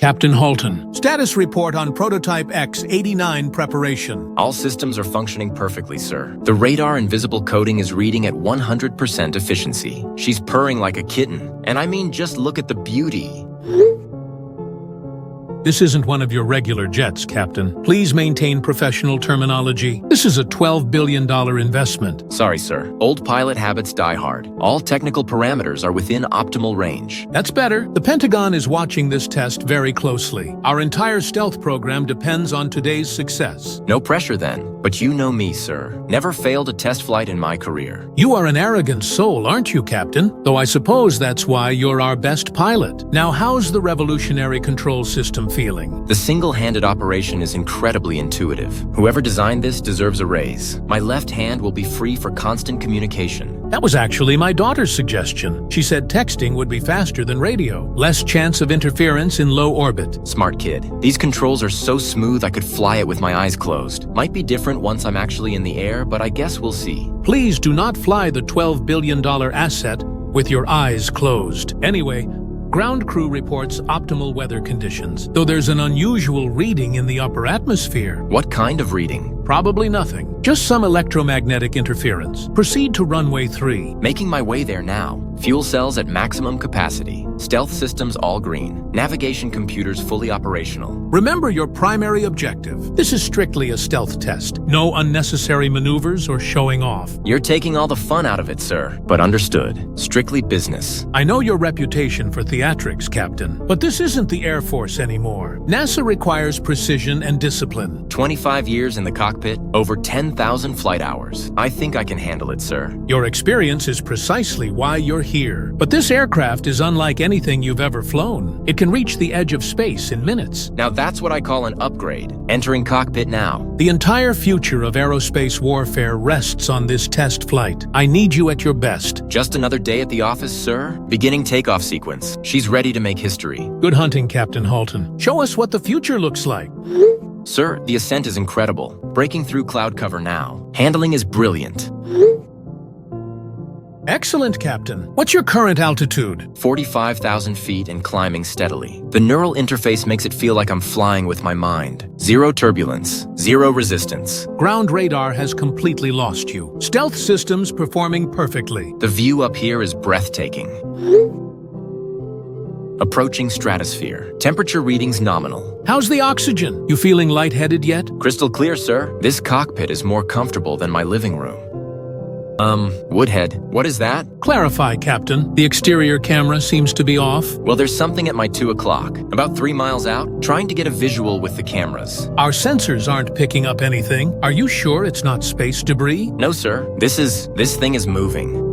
Captain Halton, status report on Prototype X-89 preparation. All systems are functioning perfectly, sir. The radar and visible coding is reading at 100% efficiency. She's purring like a kitten. And I mean, just look at the beauty. This isn't one of your regular jets, Captain. Please maintain professional terminology. This is a $12 billion investment. Sorry, sir. Old pilot habits die hard. All technical parameters are within optimal range. That's better. The Pentagon is watching this test very closely. Our entire stealth program depends on today's success. No pressure then. But you know me, sir. Never failed a test flight in my career. You are an arrogant soul, aren't you, Captain? Though I suppose that's why you're our best pilot. Now, how's the revolutionary control system feeling? The single-handed operation is incredibly intuitive. Whoever designed this deserves a raise. My left hand will be free for constant communication. That was actually my daughter's suggestion. She said texting would be faster than radio. Less chance of interference in low orbit. Smart kid. These controls are so smooth I could fly it with my eyes closed. Might be different once I'm actually in the air, but I guess we'll see. Please do not fly the $12 billion asset with your eyes closed. Anyway, ground crew reports optimal weather conditions, though there's an unusual reading in the upper atmosphere. What kind of reading? Probably nothing. Just some electromagnetic interference. Proceed to runway 3. Making my way there now. Fuel cells at maximum capacity. Stealth systems all green. Navigation computers fully operational. Remember your primary objective. This is strictly a stealth test. No unnecessary maneuvers or showing off. You're taking all the fun out of it, sir. But understood. Strictly business. I know your reputation for theatrics, Captain, but this isn't the Air Force anymore. NASA requires precision and discipline. 25 years in the cockpit, over 10,000 flight hours. I think I can handle it, sir. Your experience is precisely why you're here. But this aircraft is unlike anything you've ever flown. It can reach the edge of space in minutes. Now that's what I call an upgrade. Entering cockpit now. The entire future of aerospace warfare rests on this test flight. I need you at your best. Just another day at the office, sir? Beginning takeoff sequence. She's ready to make history. Good hunting, Captain Halton. Show us what the future looks like. Sir, the ascent is incredible. Breaking through cloud cover now. Handling is brilliant. Excellent, Captain. What's your current altitude? 45,000 feet and climbing steadily. The neural interface makes it feel like I'm flying with my mind. Zero turbulence, zero resistance. Ground radar has completely lost you. Stealth systems performing perfectly. The view up here is breathtaking. Approaching stratosphere. Temperature readings nominal. How's the oxygen? You feeling lightheaded yet? Crystal clear, sir. This cockpit is more comfortable than my living room. Woodhead, what is that? Clarify, Captain. The exterior camera seems to be off. Well, there's something at my 2 o'clock. About 3 miles out, trying to get a visual with the cameras. Our sensors aren't picking up anything. Are you sure it's not space debris? No, sir. This thing is moving.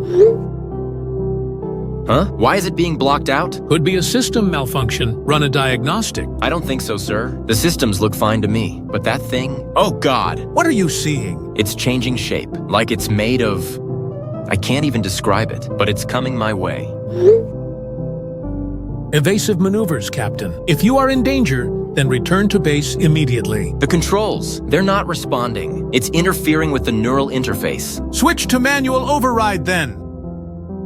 Huh? Why is it being blocked out? Could be a system malfunction. Run a diagnostic. I don't think so, sir. The systems look fine to me. But that thing? Oh, God! What are you seeing? It's changing shape. Like it's made of... I can't even describe it, but it's coming my way. Evasive maneuvers, Captain. If you are in danger, then return to base immediately. The controls, they're not responding. It's interfering with the neural interface. Switch to manual override then.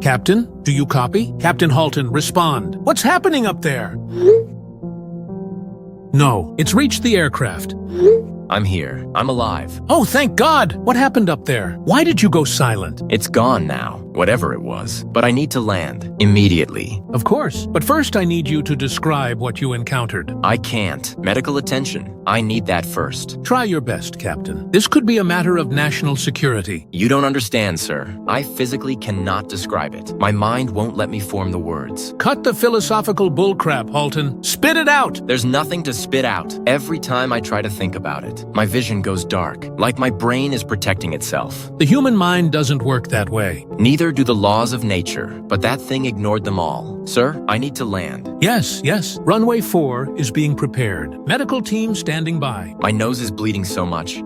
Captain, do you copy? Captain Halton, respond. What's happening up there? No, it's reached the aircraft. I'm here. I'm alive. Oh, thank God! What happened up there? Why did you go silent? It's gone now, whatever it was. But I need to land. Immediately. Of course. But first I need you to describe what you encountered. I can't. Medical attention. I need that first. Try your best, Captain. This could be a matter of national security. You don't understand, sir. I physically cannot describe it. My mind won't let me form the words. Cut the philosophical bullcrap, Halton. Spit it out! There's nothing to spit out. Every time I try to think about it, my vision goes dark, like my brain is protecting itself. The human mind doesn't work that way. Neither do the laws of nature, but that thing ignored them all. Sir, I need to land. Yes. Runway 4 is being prepared. Medical team standing by. My nose is bleeding so much.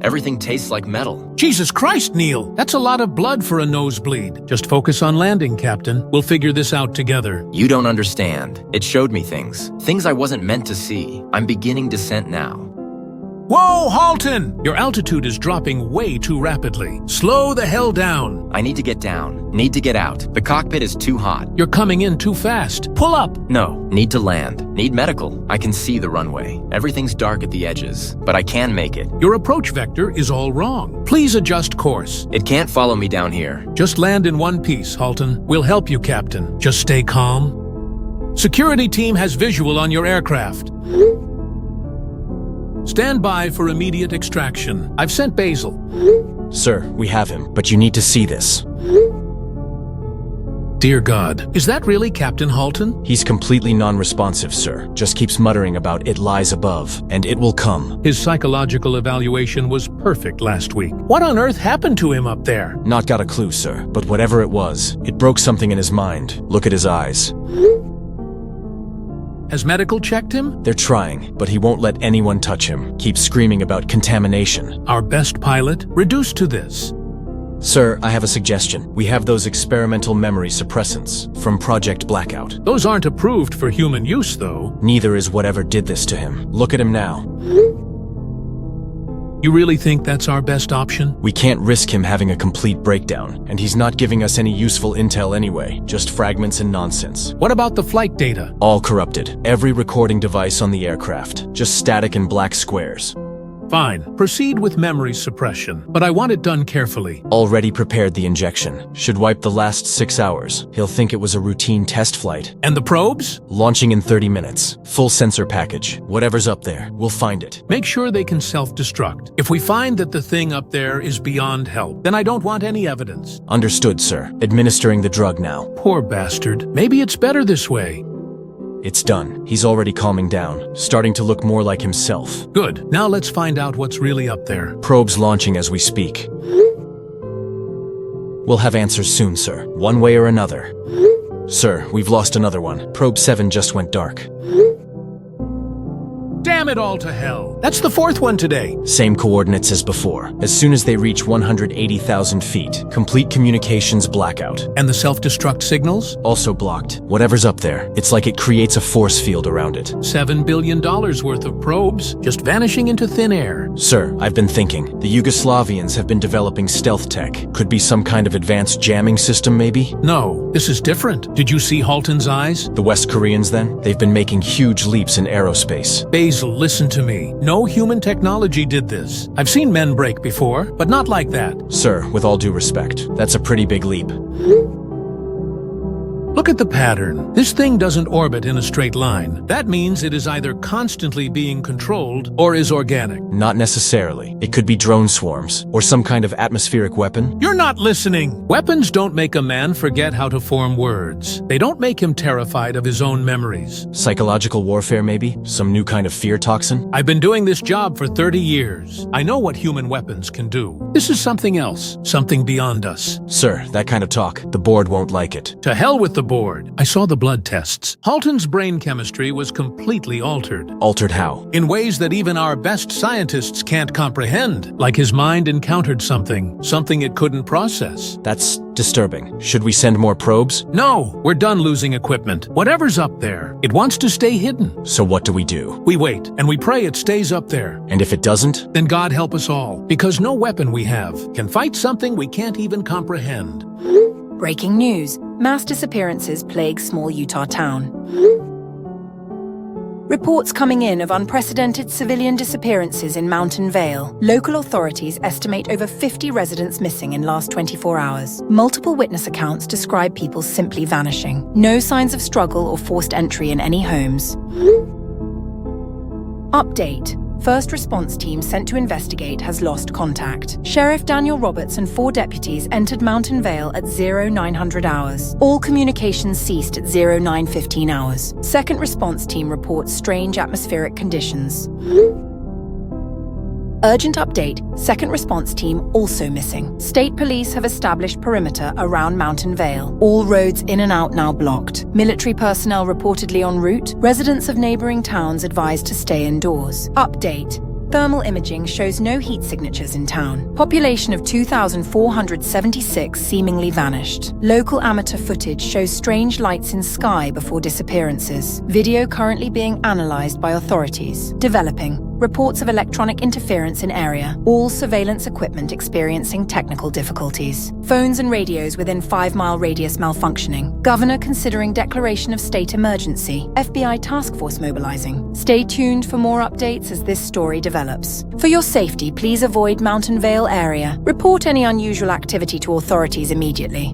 Everything tastes like metal. Jesus Christ, Neil! That's a lot of blood for a nosebleed. Just focus on landing, Captain. We'll figure this out together. You don't understand. It showed me things. Things I wasn't meant to see. I'm beginning descent now. Whoa, Halton! Your altitude is dropping way too rapidly. Slow the hell down. I need to get down. Need to get out. The cockpit is too hot. You're coming in too fast. Pull up. No. Need to land. Need medical. I can see the runway. Everything's dark at the edges, but I can make it. Your approach vector is all wrong. Please adjust course. It can't follow me down here. Just land in one piece, Halton. We'll help you, Captain. Just stay calm. Security team has visual on your aircraft. Stand by for immediate extraction. I've sent Basil. Sir, we have him, but you need to see this. Dear God, is that really Captain Halton? He's completely non-responsive, sir. Just keeps muttering about "it lies above," and "it will come." His psychological evaluation was perfect last week. What on earth happened to him up there? Not got a clue, sir, but whatever it was, it broke something in his mind. Look at his eyes. Has medical checked him? They're trying, but he won't let anyone touch him. Keeps screaming about contamination. Our best pilot, reduced to this. Sir, I have a suggestion. We have those experimental memory suppressants from Project Blackout. Those aren't approved for human use, though. Neither is whatever did this to him. Look at him now. You really think that's our best option? We can't risk him having a complete breakdown, and he's not giving us any useful intel anyway, just fragments and nonsense. What about the flight data? All corrupted. Every recording device on the aircraft. Just static and black squares. Fine. Proceed with memory suppression, but I want it done carefully. Already prepared the injection. Should wipe the last 6 hours. He'll think it was a routine test flight. And the probes? Launching in 30 minutes. Full sensor package. Whatever's up there, we'll find it. Make sure they can self-destruct. If we find that the thing up there is beyond help, then I don't want any evidence. Understood, sir. Administering the drug now. Poor bastard. Maybe it's better this way. It's done. He's already calming down, starting to look more like himself. Good. Now let's find out what's really up there. Probes launching as we speak. We'll have answers soon, sir. One way or another. Sir, we've lost another one. Probe 7 just went dark. Damn it all to hell. That's the fourth one today. Same coordinates as before. As soon as they reach 180,000 feet, complete communications blackout. And the self-destruct signals? Also blocked. Whatever's up there, it's like it creates a force field around it. $7 billion worth of probes, just vanishing into thin air. Sir, I've been thinking. The Yugoslavians have been developing stealth tech. Could be some kind of advanced jamming system, maybe? No, this is different. Did you see Halton's eyes? The West Koreans, then? They've been making huge leaps in aerospace. Basil, listen to me. No human technology did this. I've seen men break before, but not like that. Sir, with all due respect, that's a pretty big leap. Look at the pattern. This thing doesn't orbit in a straight line. That means it is either constantly being controlled or is organic. Not necessarily. It could be drone swarms, or some kind of atmospheric weapon. You're not listening. Weapons don't make a man forget how to form words. They don't make him terrified of his own memories. Psychological warfare, maybe? Some new kind of fear toxin? I've been doing this job for 30 years. I know what human weapons can do. This is something else. Something beyond us. Sir, that kind of talk, the board won't like it. To hell with the board. I saw the blood tests. Halton's brain chemistry was completely altered. Altered how? In ways that even our best scientists can't comprehend. Like his mind encountered something it couldn't process. That's disturbing. Should we send more probes? No, we're done losing equipment. Whatever's up there, it wants to stay hidden. So what do? We wait, and we pray it stays up there. And if it doesn't? Then God help us all, because no weapon we have can fight something we can't even comprehend. Breaking news. Mass disappearances plague small Utah town. Reports coming in of unprecedented civilian disappearances in Mountain Vale. Local authorities estimate over 50 residents missing in last 24 hours. Multiple witness accounts describe people simply vanishing. No signs of struggle or forced entry in any homes. Update. First response team sent to investigate has lost contact. Sheriff Daniel Roberts and 4 deputies entered Mountain Vale at 0900 hours. All communications ceased at 0915 hours. Second response team reports strange atmospheric conditions. Urgent update. Second response team also missing. State police have established perimeter around Mountain Vale. All roads in and out now blocked. Military personnel reportedly en route. Residents of neighboring towns advised to stay indoors. Update. Thermal imaging shows no heat signatures in town. Population of 2,476 seemingly vanished. Local amateur footage shows strange lights in sky before disappearances. Video currently being analyzed by authorities. Developing. reports of electronic interference in area. All surveillance equipment experiencing technical difficulties. Phones and radios within 5-mile radius malfunctioning. Governor considering declaration of state emergency. FBI task force mobilizing. Stay tuned for more updates as this story develops. For your safety, please avoid Mountain Vale area. Report any unusual activity to authorities immediately.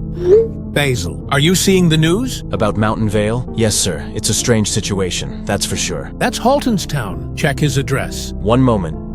Basil, are you seeing the news? About Mountain Vale? Yes, sir. It's a strange situation, that's for sure. That's Halton's town. Check his address. One moment.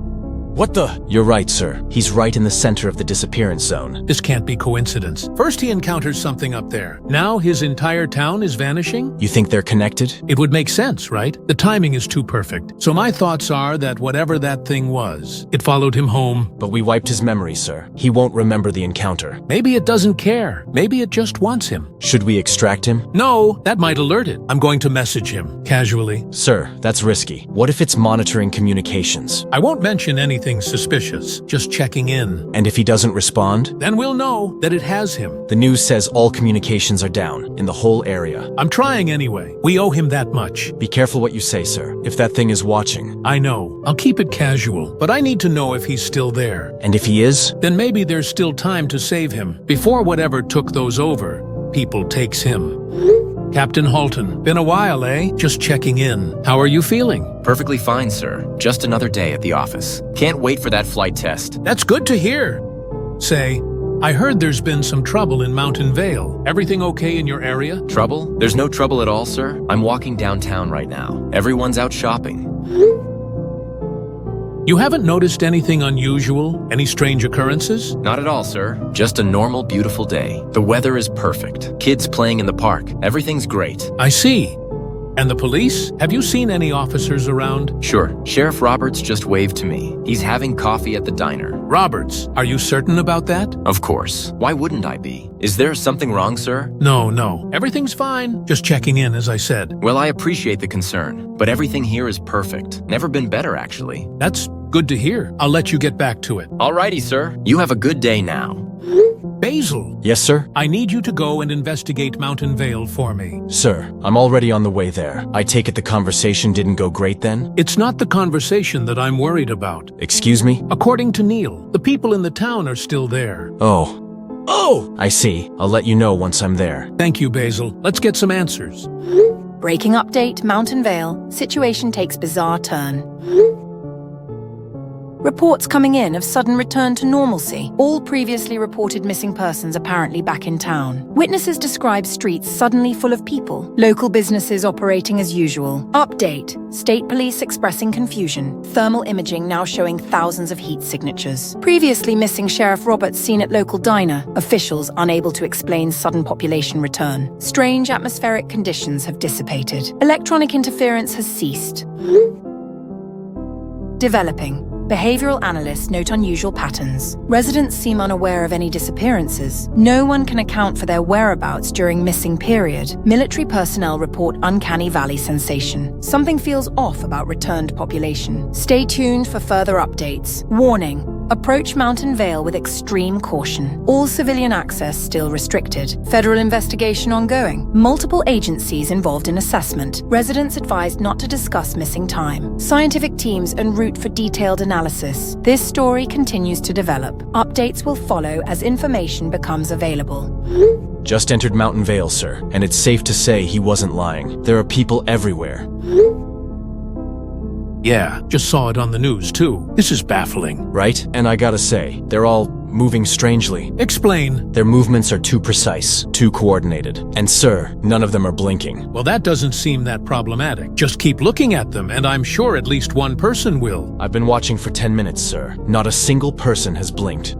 What the? You're right, sir. He's right in the center of the disappearance zone. This can't be coincidence. First he encounters something up there. Now his entire town is vanishing? You think they're connected? It would make sense, right? The timing is too perfect. So my thoughts are that whatever that thing was, it followed him home. But we wiped his memory, sir. He won't remember the encounter. Maybe it doesn't care. Maybe it just wants him. Should we extract him? No, that might alert it. I'm going to message him, casually. Sir, that's risky. What if it's monitoring communications? I won't mention anything suspicious, just checking in. And if he doesn't respond? Then we'll know that it has him. The news says all communications are down, in the whole area. I'm trying anyway. We owe him that much. Be careful what you say, sir. If that thing is watching. I know. I'll keep it casual, but I need to know if he's still there. And if he is? Then maybe there's still time to save him, before whatever took those over, people takes him. Captain Halton, been a while, eh? Just checking in. How are you feeling? Perfectly fine, sir. Just another day at the office. Can't wait for that flight test. That's good to hear. Say, I heard there's been some trouble in Mountain Vale. Everything okay in your area? Trouble? There's no trouble at all, sir. I'm walking downtown right now. Everyone's out shopping. You haven't noticed anything unusual? Any strange occurrences? Not at all, sir. Just a normal, beautiful day. The weather is perfect. Kids playing in the park. Everything's great. I see. And the police? Have you seen any officers around? Sure. Sheriff Roberts just waved to me. He's having coffee at the diner. Roberts, are you certain about that? Of course. Why wouldn't I be? Is there something wrong, sir? No. Everything's fine. Just checking in, as I said. Well, I appreciate the concern, but everything here is perfect. Never been better, actually. That's good to hear. I'll let you get back to it. Alrighty, sir. You have a good day now. Basil. Yes, sir? I need you to go and investigate Mountain Vale for me. Sir, I'm already on the way there. I take it the conversation didn't go great then? It's not the conversation that I'm worried about. Excuse me? According to Neil, the people in the town are still there. Oh, I see. I'll let you know once I'm there. Thank you, Basil. Let's get some answers. Breaking update, Mountain Vale. Situation takes bizarre turn. Reports coming in of sudden return to normalcy. All previously reported missing persons apparently back in town. Witnesses describe streets suddenly full of people. Local businesses operating as usual. Update. State police expressing confusion. Thermal imaging now showing thousands of heat signatures. Previously missing Sheriff Roberts seen at local diner. Officials unable to explain sudden population return. Strange atmospheric conditions have dissipated. Electronic interference has ceased. Developing. Behavioral analysts note unusual patterns. Residents seem unaware of any disappearances. No one can account for their whereabouts during missing period. Military personnel report uncanny Valley sensation. Something feels off about returned population. Stay tuned for further updates. Warning. Approach Mountain Vale with extreme caution. All civilian access still restricted. Federal investigation ongoing. Multiple agencies involved in assessment. Residents advised not to discuss missing time. Scientific teams en route for detailed analysis. This story continues to develop. Updates will follow as information becomes available. Just entered Mountain Vale, sir, and it's safe to say he wasn't lying. There are people everywhere. Yeah, just saw it on the news, too. This is baffling. Right? And I gotta say, they're all moving strangely. Explain. Their movements are too precise, too coordinated. And sir, none of them are blinking. Well, that doesn't seem that problematic. Just keep looking at them, and I'm sure at least one person will. I've been watching for 10 minutes, sir. Not a single person has blinked.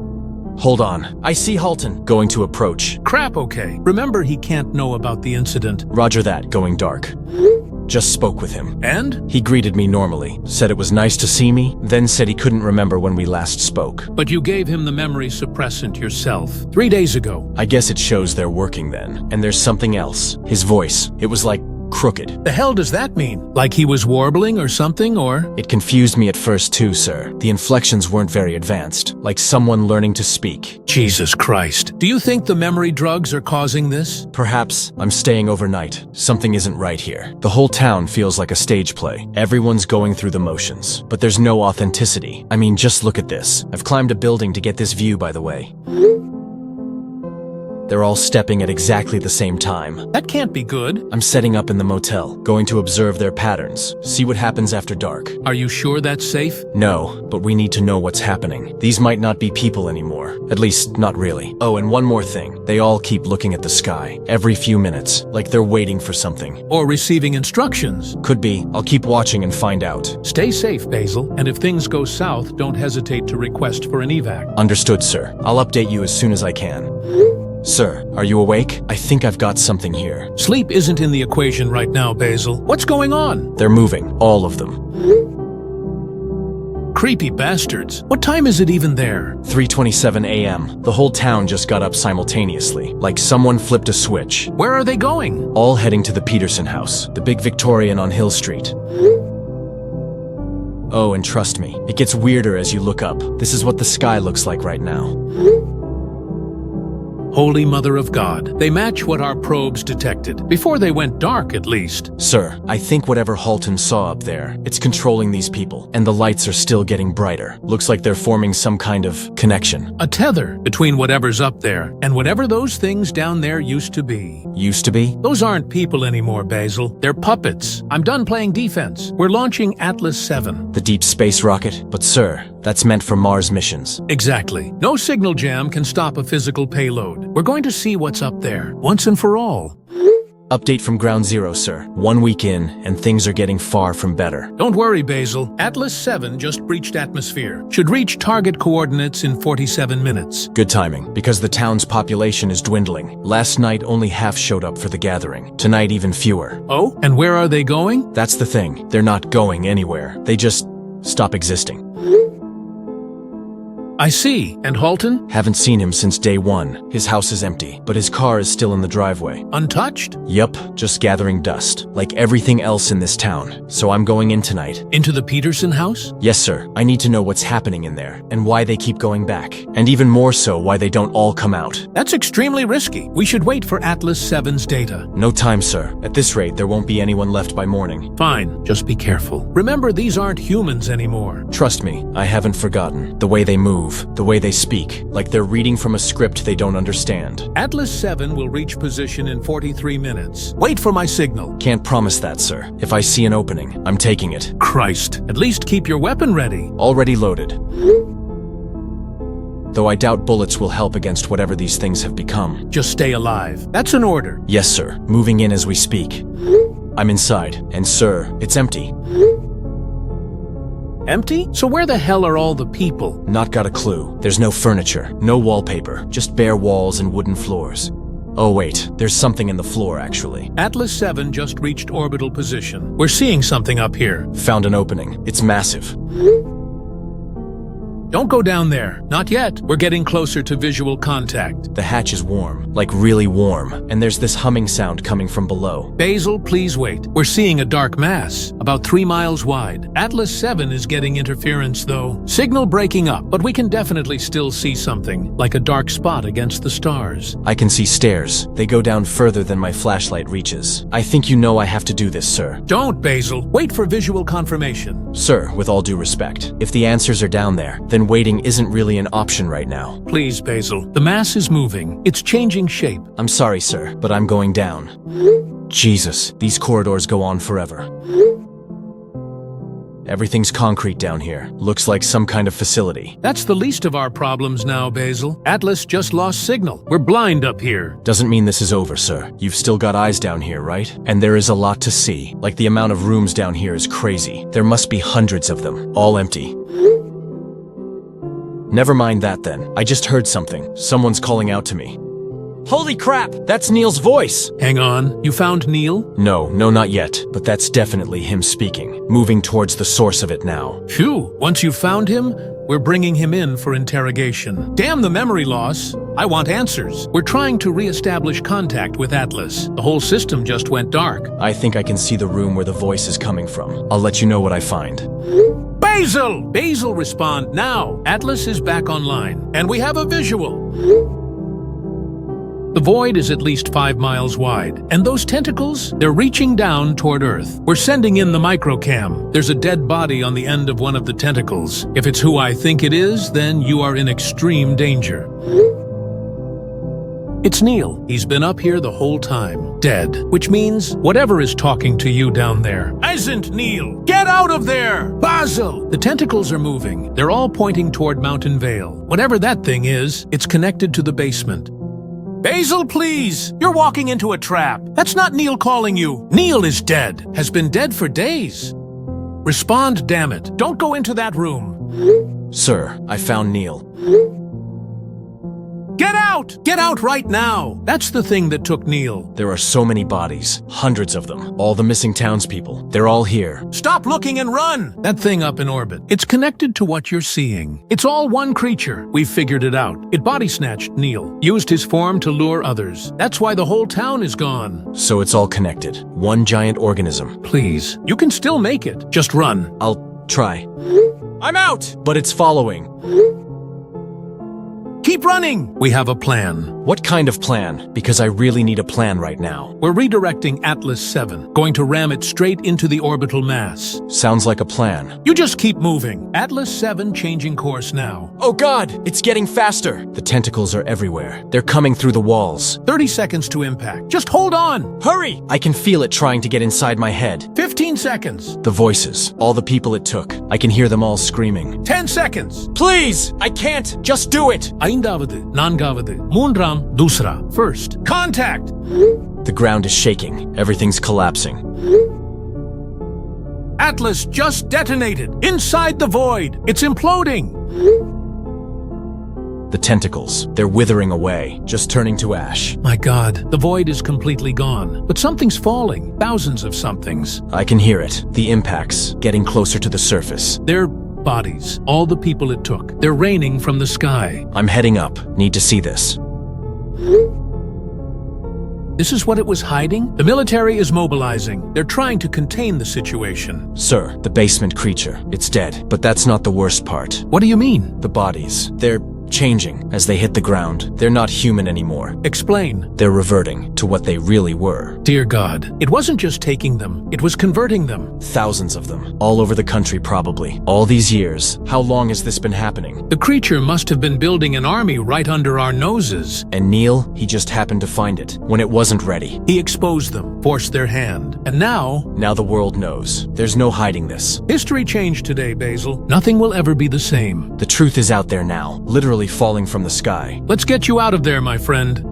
Hold on. I see Halton. Going to approach. Crap, okay. Remember, he can't know about the incident. Roger that, going dark. Just spoke with him. And? He greeted me normally, said it was nice to see me, then said he couldn't remember when we last spoke. But you gave him the memory suppressant yourself 3 days ago. I guess it shows they're working then. And there's something else. His voice. It was like crooked. The hell does that mean? Like he was warbling or something, or? It confused me at first too, sir. The inflections weren't very advanced, like someone learning to speak. Jesus Christ. Do you think the memory drugs are causing this? Perhaps I'm staying overnight. Something isn't right here. The whole town feels like a stage play. Everyone's going through the motions, but there's no authenticity. I mean, just look at this. I've climbed a building to get this view, by the way. They're all stepping at exactly the same time. That can't be good. I'm setting up in the motel, going to observe their patterns, see what happens after dark. Are you sure that's safe? No, but we need to know what's happening. These might not be people anymore. At least, not really. Oh, and one more thing. They all keep looking at the sky, every few minutes, like they're waiting for something. Or receiving instructions. Could be. I'll keep watching and find out. Stay safe, Basil, and if things go south, don't hesitate to request for an evac. Understood, sir. I'll update you as soon as I can. Sir, are you awake? I think I've got something here. Sleep isn't in the equation right now, Basil. What's going on? They're moving, all of them. Creepy bastards. What time is it even there? 3:27 a.m. The whole town just got up simultaneously, like someone flipped a switch. Where are they going? All heading to the Peterson house, the big Victorian on Hill Street. Oh, and trust me, it gets weirder as you look up. This is what the sky looks like right now. Holy Mother of God. They match what our probes detected. Before they went dark, at least. Sir, I think whatever Halton saw up there, it's controlling these people, and the lights are still getting brighter. Looks like they're forming some kind of connection. A tether between whatever's up there and whatever those things down there used to be. Used to be? Those aren't people anymore, Basil. They're puppets. I'm done playing defense. We're launching Atlas 7. The deep space rocket? But sir, that's meant for Mars missions. Exactly. No signal jam can stop a physical payload. We're going to see what's up there, once and for all. Update from Ground Zero, sir. 1 week in, and things are getting far from better. Don't worry, Basil. Atlas 7 just breached atmosphere. Should reach target coordinates in 47 minutes. Good timing, because the town's population is dwindling. Last night, only half showed up for the gathering. Tonight, even fewer. Oh? And where are they going? That's the thing. They're not going anywhere. They just stop existing. I see. And Halton? Haven't seen him since day one. His house is empty, but his car is still in the driveway. Untouched? Yup, just gathering dust, like everything else in this town. So I'm going in tonight. Into the Peterson house? Yes, sir. I need to know what's happening in there, and why they keep going back. And even more so, why they don't all come out. That's extremely risky. We should wait for Atlas 7's data. No time, sir. At this rate, there won't be anyone left by morning. Fine. Just be careful. Remember, these aren't humans anymore. Trust me, I haven't forgotten. The way they move, the way they speak, like they're reading from a script they don't understand. Atlas 7 will reach position in 43 minutes. Wait for my signal. Can't promise that, sir. If I see an opening, I'm taking it. Christ. At least keep your weapon ready. Already loaded. Though I doubt bullets will help against whatever these things have become. Just stay alive. That's an order. Yes, sir. Moving in as we speak. I'm inside, and sir, it's empty. Empty? So where the hell are all the people? Not got a clue. There's no furniture, no wallpaper, just bare walls and wooden floors. Oh wait, there's something in the floor actually. Atlas 7 just reached orbital position. We're seeing something up here. Found an opening. It's massive. Don't go down there. Not yet. We're getting closer to visual contact. The hatch is warm, like really warm, and there's this humming sound coming from below. Basil, please wait. We're seeing a dark mass, about 3 miles wide. Atlas 7 is getting interference, though. Signal breaking up, but we can definitely still see something, like a dark spot against the stars. I can see stairs. They go down further than my flashlight reaches. I think you know I have to do this, sir. Don't, Basil. Wait for visual confirmation. Sir, with all due respect, if the answers are down there, then waiting isn't really an option right now. Please, Basil. The mass is moving. It's changing shape. I'm sorry, sir, but I'm going down. Jesus, these corridors go on forever. Everything's concrete down here. Looks like some kind of facility. That's the least of our problems now, Basil. Atlas just lost signal. We're blind up here. Doesn't mean this is over, sir. You've still got eyes down here, right? And there is a lot to see. Like the amount of rooms down here is crazy. There must be hundreds of them, all empty. Never mind that then. I just heard something. Someone's calling out to me. Holy crap! That's Neil's voice! Hang on, you found Neil? No, not yet, but that's definitely him speaking. Moving towards the source of it now. Phew, once you've found him, we're bringing him in for interrogation. Damn the memory loss. I want answers. We're trying to re-establish contact with Atlas. The whole system just went dark. I think I can see the room where the voice is coming from. I'll let you know what I find. Basil! Basil, respond now. Atlas is back online, and we have a visual. The void is at least 5 miles wide, and those tentacles, they're reaching down toward Earth. We're sending in the microcam. There's a dead body on the end of one of the tentacles. If it's who I think it is, then you are in extreme danger. It's Neil. He's been up here the whole time, dead, which means whatever is talking to you down there isn't Neil. Get out of there! Basil! The tentacles are moving. They're all pointing toward Mountain Vale. Whatever that thing is, it's connected to the basement. Basil, please! You're walking into a trap. That's not Neil calling you. Neil is dead. Has been dead for days. Respond, damn it. Don't go into that room. Sir, I found Neil. Get out! Get out right now! That's the thing that took Neil. There are so many bodies, hundreds of them. All the missing townspeople. They're all here. Stop looking and run! That thing up in orbit. It's connected to what you're seeing. It's all one creature. We've figured it out. It body-snatched Neil, used his form to lure others. That's why the whole town is gone. So it's all connected. One giant organism. Please, you can still make it. Just run. I'll try. I'm out! But it's following. Keep running! We have a plan. What kind of plan? Because I really need a plan right now. We're redirecting Atlas 7, going to ram it straight into the orbital mass. Sounds like a plan. You just keep moving. Atlas 7 changing course now. Oh God, it's getting faster. The tentacles are everywhere. They're coming through the walls. 30 seconds to impact. Just hold on! Hurry! I can feel it trying to get inside my head. 15 seconds. The voices, all the people it took. I can hear them all screaming. 10 seconds. Please! I can't! Just do it! ஐந்தாவது, நான்காவது, மூன்றாம், दूसरा. First. Contact! The ground is shaking. Everything's collapsing. Atlas just detonated. Inside the void. It's imploding. The tentacles, they're withering away, just turning to ash. My God, the void is completely gone. But something's falling. Thousands of somethings. I can hear it. The impacts, getting closer to the surface. They're bodies. All the people it took. They're raining from the sky. I'm heading up. Need to see this. This is what it was hiding? The military is mobilizing. They're trying to contain the situation. Sir, the basement creature, it's dead. But that's not the worst part. What do you mean? The bodies, they're changing as they hit the ground. They're not human anymore. Explain. They're reverting to what they really were. Dear God, it wasn't just taking them, it was converting them. Thousands of them, all over the country probably. All these years, how long has this been happening? The creature must have been building an army right under our noses. And Neil, he just happened to find it, when it wasn't ready. He exposed them, forced their hand, and now... Now the world knows. There's no hiding this. History changed today, Basil. Nothing will ever be the same. The truth is out there now, literally falling from the sky. Let's get you out of there, my friend.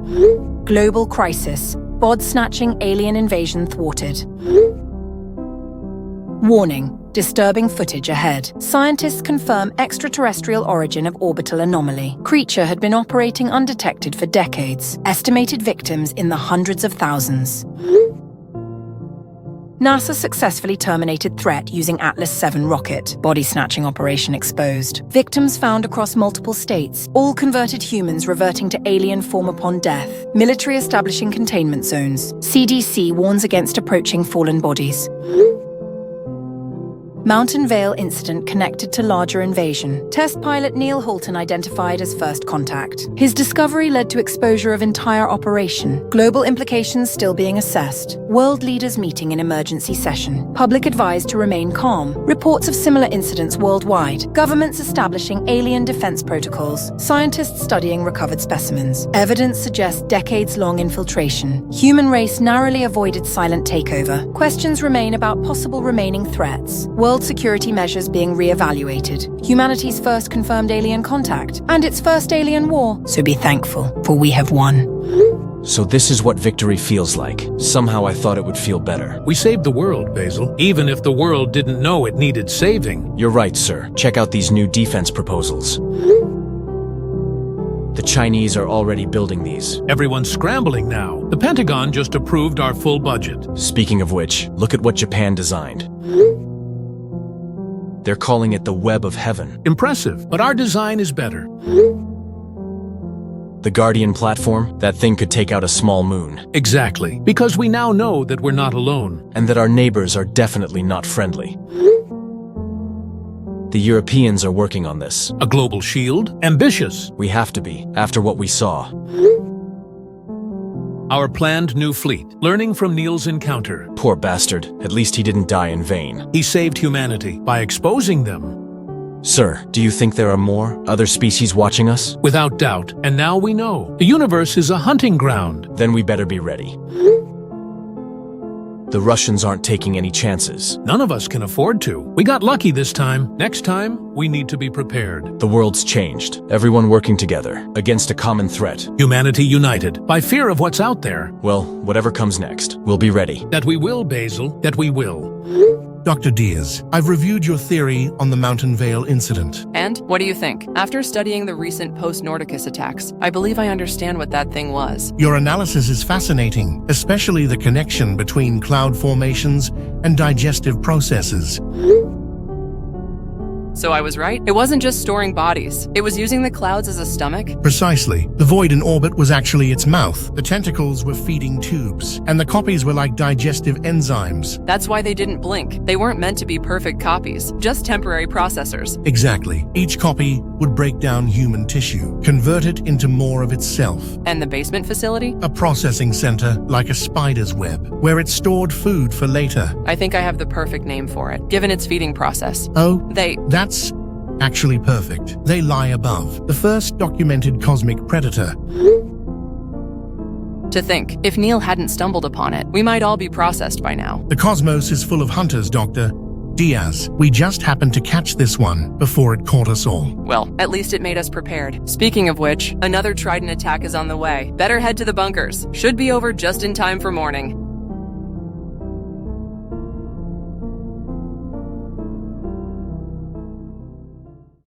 Global crisis. Bod-snatching alien invasion thwarted. Warning. Disturbing footage ahead. Scientists confirm extraterrestrial origin of orbital anomaly. Creature had been operating undetected for decades. Estimated victims in the hundreds of thousands. NASA successfully terminated threat using Atlas 7 rocket. Body-snatching operation exposed. Victims found across multiple states. All converted humans reverting to alien form upon death. Military establishing containment zones. CDC warns against approaching fallen bodies. Mountain Vale incident connected to larger invasion. Test pilot Neil Halton identified as first contact. His discovery led to exposure of entire operation. Global implications still being assessed. World leaders meeting in emergency session. Public advised to remain calm. Reports of similar incidents worldwide. Governments establishing alien defense protocols. Scientists studying recovered specimens. Evidence suggests decades-long infiltration. Human race narrowly avoided silent takeover. Questions remain about possible remaining threats. World security measures being re-evaluated. Humanity's first confirmed alien contact. And its first alien war. So be thankful, for we have won. So this is what victory feels like. Somehow I thought it would feel better. We saved the world, Basil, even if the world didn't know it needed saving. You're right, sir. Check out these new defense proposals. The Chinese are already building these. Everyone's scrambling now. The Pentagon just approved our full budget. Speaking of which, look at what Japan designed. They're calling it the Web of Heaven. Impressive, but our design is better. The Guardian platform, that thing could take out a small moon. Exactly, because we now know that we're not alone. And that our neighbors are definitely not friendly. The Europeans are working on this. A global shield? Ambitious. We have to be, after what we saw. Our planned new fleet, learning from Neil's encounter. Poor bastard. At least he didn't die in vain. He saved humanity by exposing them. Sir, do you think there are more, other species watching us? Without doubt, and now we know. The universe is a hunting ground. Then we better be ready. The Russians aren't taking any chances. None of us can afford to. We got lucky this time. Next time, we need to be prepared. The world's changed. Everyone working together, against a common threat. Humanity united, by fear of what's out there. Well, whatever comes next, we'll be ready. That we will, Basil, that we will. Dr. Diaz, I've reviewed your theory on the Mountain Vale incident. And what do you think? After studying the recent post-Nordicus attacks, I believe I understand what that thing was. Your analysis is fascinating, especially the connection between cloud formations and digestive processes. So I was right? It wasn't just storing bodies. It was using the clouds as a stomach? Precisely. The void in orbit was actually its mouth. The tentacles were feeding tubes, and the copies were like digestive enzymes. That's why they didn't blink. They weren't meant to be perfect copies, just temporary processors. Exactly. Each copy would break down human tissue, convert it into more of itself. And the basement facility? A processing center like a spider's web, where it stored food for later. I think I have the perfect name for it, given its feeding process. Oh, That's actually perfect. They lie above. The first documented cosmic predator. To think, if Neil hadn't stumbled upon it, we might all be processed by now. The cosmos is full of hunters, Dr. Diaz. We just happened to catch this one before it caught us all. Well, at least it made us prepared. Speaking of which, another Trident attack is on the way. Better head to the bunkers. Should be over just in time for morning.